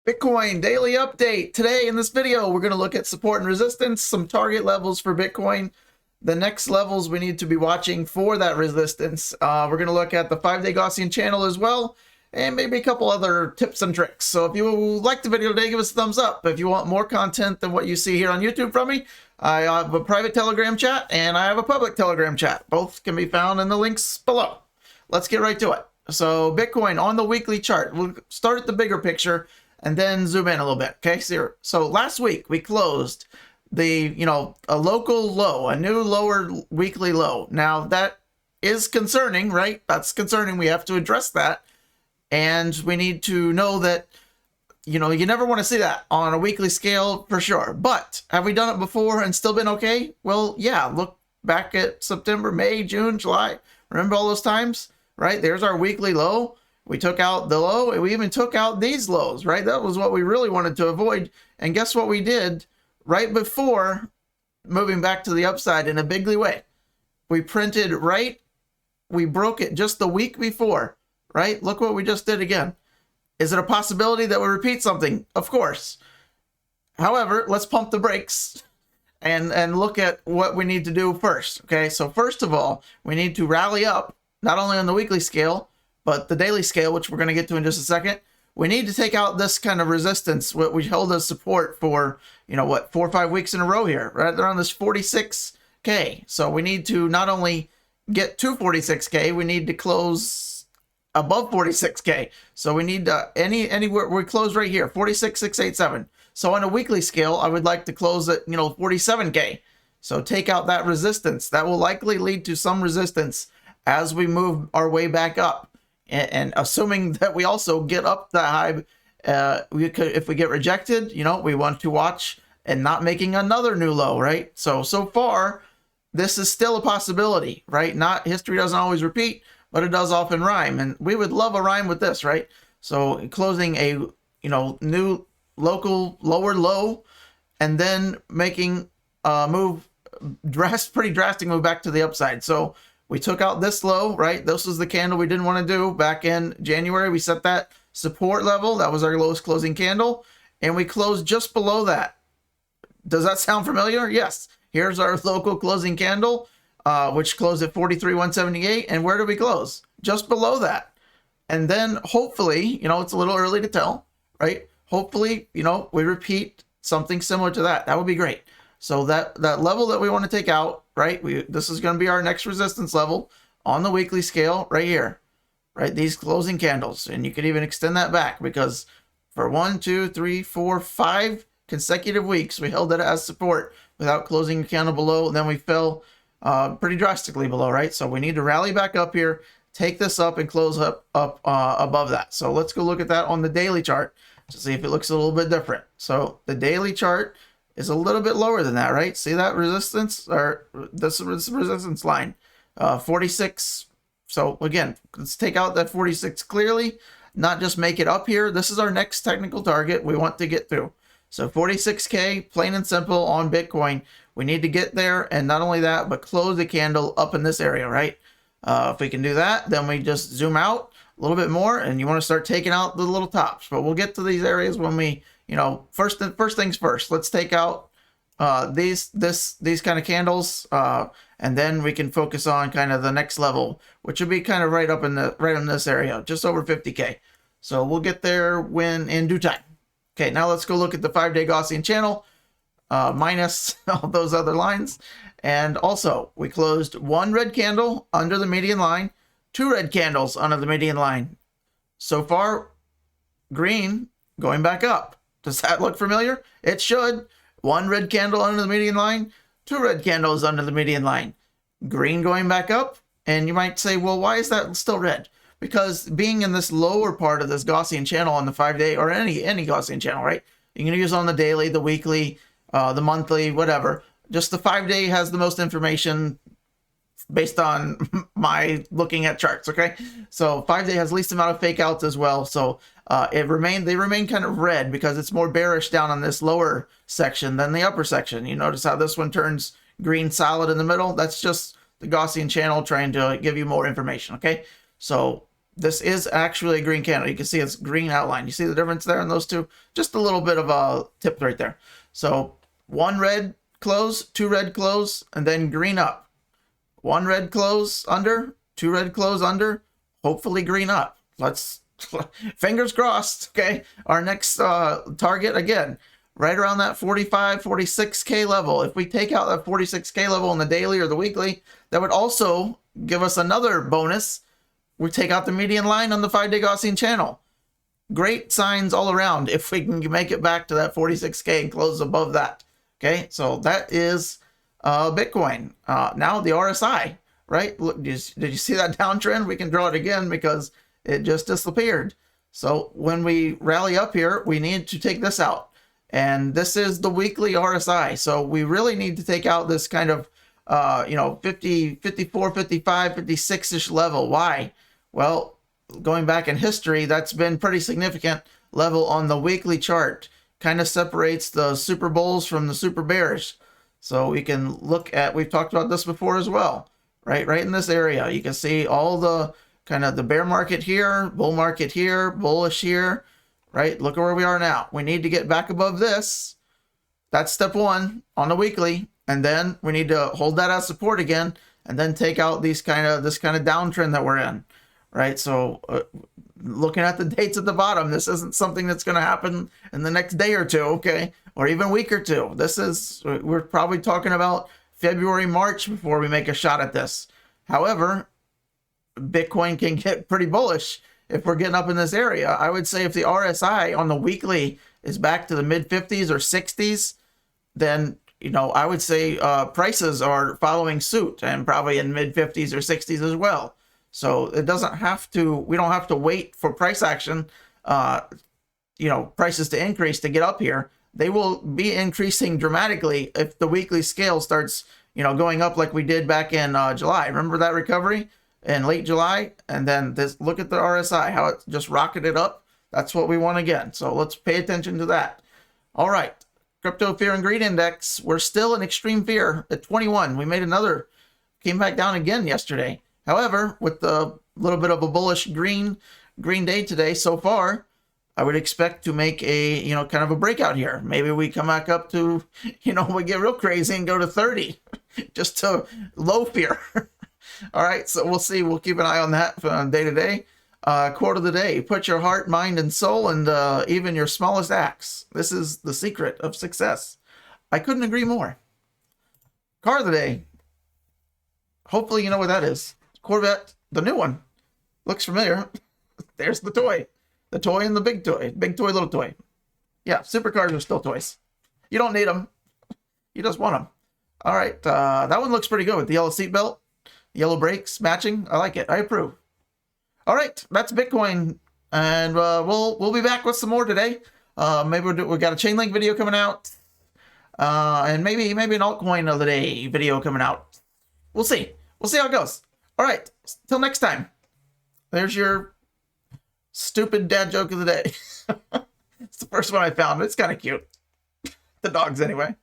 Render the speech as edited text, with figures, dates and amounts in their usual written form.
Bitcoin daily update. Today in this video, we're going to look at support and resistance, some target levels for Bitcoin, the next levels we need to be watching for that resistance. We're going to look at the 5-day Gaussian channel as well, and maybe a couple other tips and tricks. So if you like the video today, give us a thumbs up. If you want more content than what you see here on YouTube from me, I have a private Telegram chat and I have a public Telegram chat. Both can be found in the links below. Let's get right to it. So Bitcoin on the weekly chart, we'll start at the bigger picture and then zoom in a little bit. Okay, so last week we closed a local low, a new lower weekly low. Now that is concerning, right? That's concerning. We have to address that, and we need to know that you never want to see that on a weekly scale for sure. But have we done it before and still been okay? Well, yeah. Look back at September, May, June, July. Remember all those times, right? There's our weekly low. We took out the low, and we even took out these lows, right? That was what we really wanted to avoid. And guess what we did right before moving back to the upside in a bigly way? We printed we broke it just the week before, right? Look what we just did again. Is it a possibility that we repeat something? Of course. However, let's pump the brakes and look at what we need to do first, okay? So first of all, we need to rally up, not only on the weekly scale, but the daily scale, which we're going to get to in just a second. We need to take out this kind of resistance, what we held as support for, 4 or 5 weeks in a row here, right around this 46K. So we need to not only get to 46K, we need to close above 46K. So we need anywhere we close right here, 46,687. So on a weekly scale, I would like to close at 47K. So take out that resistance. That will likely lead to some resistance as we move our way back up. And assuming that we also get up the high, if we get rejected, we want to watch and not making another new low, right? So far, this is still a possibility, right? History doesn't always repeat, but it does often rhyme. And we would love a rhyme with this, right? So closing a, new local lower low and then making a move, pretty drastic move back to the upside. So we took out this low, right? This was the candle we didn't want to do back in January. We set that support level. That was our lowest closing candle. And we closed just below that. Does that sound familiar? Yes. Here's our local closing candle, which closed at 43,178. And where did we close? Just below that. And then hopefully, it's a little early to tell, right? Hopefully, we repeat something similar to that. That would be great. So that level that we want to take out, right? This is going to be our next resistance level on the weekly scale right here, right? These closing candles. And you could even extend that back because for 1, 2, 3, 4, 5 consecutive weeks, we held it as support without closing a candle below. And then we fell pretty drastically below, right? So we need to rally back up here, take this up and close up above that. So let's go look at that on the daily chart to see if it looks a little bit different. So the daily chart is a little bit lower than that, right? See that resistance, or this resistance line, 46. So again, let's take out that 46 clearly, not just make it up here. This is our next technical target we want to get through. So 46K, plain and simple on Bitcoin. We need to get there, and not only that, but close the candle up in this area, right? If we can do that, then we just zoom out a little bit more, and you want to start taking out the little tops. But we'll get to these areas when we first things first. Let's take out these kind of candles, and then we can focus on kind of the next level, which will be kind of right in this area, just over 50K. So we'll get there in due time. Okay, now let's go look at the 5-day Gaussian channel, minus all those other lines. And also, we closed 1 red candle under the median line, 2 red candles under the median line. So far, green going back up. Does that look familiar? It should. 1 red candle under the median line, 2 red candles under the median line. Green going back up. And you might say, well, why is that still red? Because being in this lower part of this Gaussian channel on the 5-day, or any Gaussian channel, right? You can use on the daily, the weekly, the monthly, whatever. Just the 5-day has the most information based on my looking at charts, okay? So 5-day has least amount of fake outs as well. So they remain kind of red because it's more bearish down on this lower section than the upper section. You notice how this one turns green solid in the middle? That's just the Gaussian channel trying to give you more information, okay? So this is actually a green candle. You can see it's green outline. You see the difference there in those two? Just a little bit of a tip right there. So one red close, two red close, and then green up. One red close under, two red close under, hopefully green up. Let's fingers crossed. Okay, our next target again, right around that 45, 46K level. If we take out that 46K level in the daily or the weekly, that would also give us another bonus. We take out the median line on the 5-day Gaussian channel. Great signs all around if we can make it back to that 46K and close above that. Okay, so that is Bitcoin. Now the RSI, right? Look, did you see that downtrend? We can draw it again because it just disappeared. So when we rally up here, we need to take this out. And this is the weekly RSI. So we really need to take out this kind of, 50, 54, 55, 56-ish level. Why? Well, going back in history, that's been pretty significant level on the weekly chart. Kind of separates the super bulls from the super bears. So we can look at, we've talked about this before as well, right? Right in this area, you can see all the kind of the bear market here, bull market here, bullish here, right? Look at where we are now. We need to get back above this. That's step one on the weekly. And then we need to hold that as support again, and then take out this kind of downtrend that we're in, right? So looking at the dates at the bottom, this isn't something that's going to happen in the next day or two, okay? Or even week or two. We're probably talking about February, March before we make a shot at this. However, Bitcoin can get pretty bullish if we're getting up in this area. I would say if the RSI on the weekly is back to the mid 50s or 60s, then I would say prices are following suit and probably in mid 50s or 60s as well. So it doesn't have to, we don't have to wait for price action, prices to increase to get up here. They will be increasing dramatically if the weekly scale starts, going up like we did back in July. Remember that recovery in late July? And then look at the RSI, how it just rocketed up. That's what we want again. So let's pay attention to that. All right. Crypto Fear and Greed Index, we're still in extreme fear at 21. We made another, came back down again yesterday. However, with the little bit of a bullish green day today so far, I would expect to make a, kind of a breakout here. Maybe we come back up to, we get real crazy and go to 30, just to low fear. All right, so we'll see. We'll keep an eye on that from day to day. Quote of the day: put your heart, mind, and soul, and even your smallest acts. This is the secret of success. I couldn't agree more. Car of the day. Hopefully you know what that is. Corvette, the new one. Looks familiar. There's the toy. The toy and the big toy. Big toy, little toy. Yeah, supercars are still toys. You don't need them. You just want them. All right, that one looks pretty good with the yellow seatbelt, yellow brakes matching. I like it. I approve. All right, that's Bitcoin, and we'll be back with some more today. Maybe we got a Chainlink video coming out, and maybe an altcoin of the day video coming out. We'll see. We'll see how it goes. All right, till next time. There's your stupid dad joke of the day. It's the first one I found. It's kind of cute. The dogs, anyway.